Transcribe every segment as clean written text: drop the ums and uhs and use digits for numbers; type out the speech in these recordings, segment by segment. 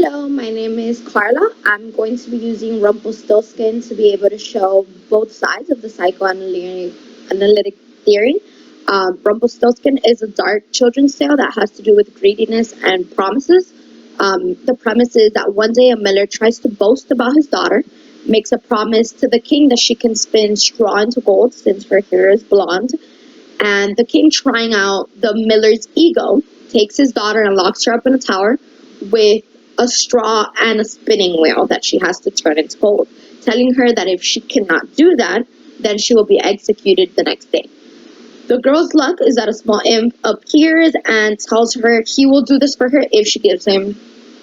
Hello, my name is Carla. I'm going to be using Rumpelstiltskin to be able to show both sides of the psychoanalytic theory. Rumpelstiltskin is a dark children's tale that has to do with greediness and promises. The premise is that one day a miller tries to boast about his daughter, makes a promise to the king that she can spin straw into gold since her hair is blonde, and the king, trying out the miller's ego, takes his daughter and locks her up in a tower with a straw and a spinning wheel that she has to turn into gold, telling her that if she cannot do that, then she will be executed the next day. The girl's luck is that a small imp appears and tells her he will do this for her if she gives him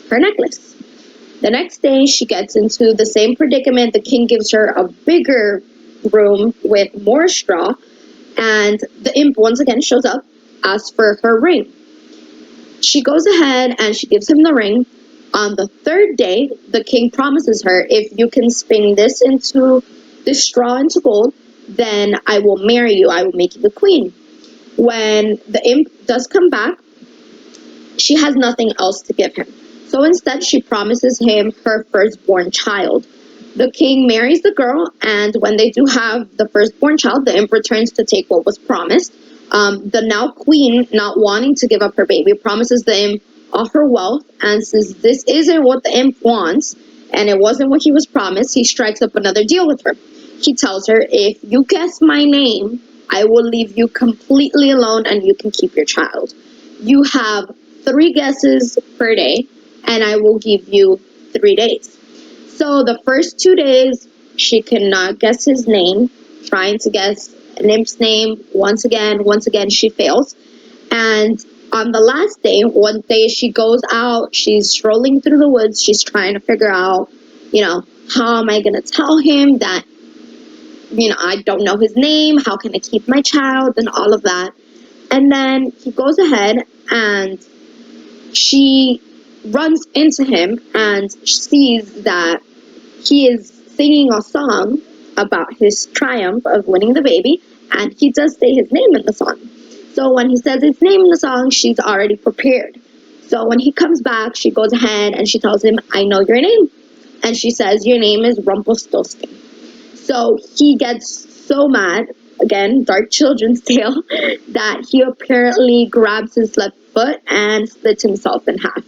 her necklace. The next day, she gets into the same predicament. The king gives her a bigger room with more straw, and the imp once again shows up, asks for her ring. She goes ahead and she gives him the ring. On the third day, the king promises her, if you can spin this straw into gold, then I will marry you. I will make you the queen. When the imp does come back, she has nothing else to give him. So instead, she promises him her firstborn child. The king marries the girl, and when they do have the firstborn child, the imp returns to take what was promised. The now queen, not wanting to give up her baby, promises the imp all her wealth, and since this isn't what the imp wants, and it wasn't what he was promised, he strikes up another deal with her. He tells her, if you guess my name, I will leave you completely alone and you can keep your child. You have 3 guesses per day, and I will give you 3 days. So the first 2 days, she cannot guess his name, trying to guess an imp's name. Once again, she fails. And on the last day, one day she goes out, she's strolling through the woods, she's trying to figure out, how am I going to tell him that, I don't know his name, how can I keep my child, and all of that. And then he goes ahead and she runs into him and sees that he is singing a song about his triumph of winning the baby, and he does say his name in the song. So when he says his name in the song, she's already prepared. So when he comes back, she goes ahead and she tells him, I know your name. And she says, your name is Rumpelstiltskin. So he gets so mad, again, dark children's tale, that he apparently grabs his left foot and splits himself in half.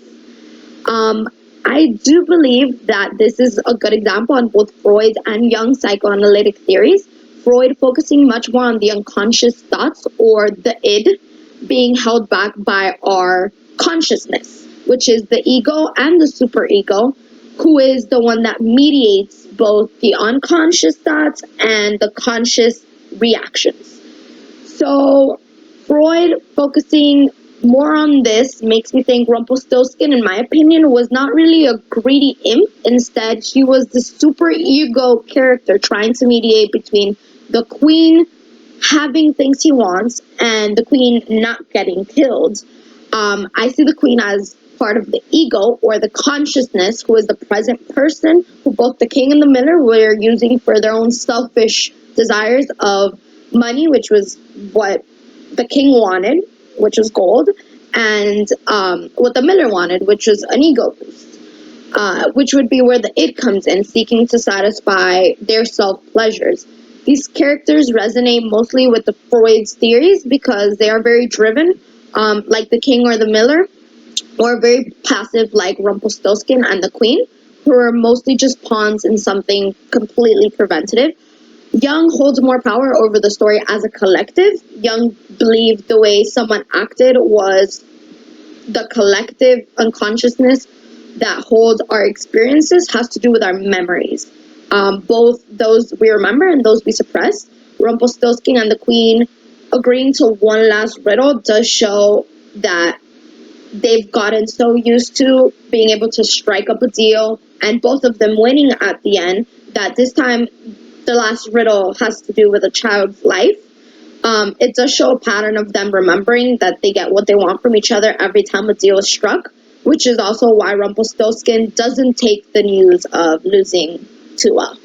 I do believe that this is a good example on both Freud and Jung psychoanalytic theories. Freud focusing much more on the unconscious thoughts, or the id, being held back by our consciousness, which is the ego and the superego, who is the one that mediates both the unconscious thoughts and the conscious reactions. So Freud focusing more on this makes me think Rumpelstiltskin, in my opinion, was not really a greedy imp. Instead, he was the super ego character trying to mediate between the queen having things he wants and the queen not getting killed. I see the queen as part of the ego, or the consciousness, who is the present person who both the king and the miller were using for their own selfish desires of money, which was what the king wanted, which was gold, and what the miller wanted, which was an ego boost, which would be where the id comes in, seeking to satisfy their self-pleasures. These characters resonate mostly with the Freud's theories because they are very driven, like the king or the miller, or very passive like Rumpelstiltskin and the queen, who are mostly just pawns in something completely preventative. Jung holds more power over the story as a collective. Jung believed the way someone acted was the collective unconsciousness that holds our experiences, has to do with our memories. Both those we remember and those we suppress. Rumpelstiltskin and the queen agreeing to one last riddle does show that they've gotten so used to being able to strike up a deal, and both of them winning at the end, that this time the last riddle has to do with a child's life. It does show a pattern of them remembering that they get what they want from each other every time a deal is struck, which is also why Rumpelstiltskin doesn't take the news of losing too well.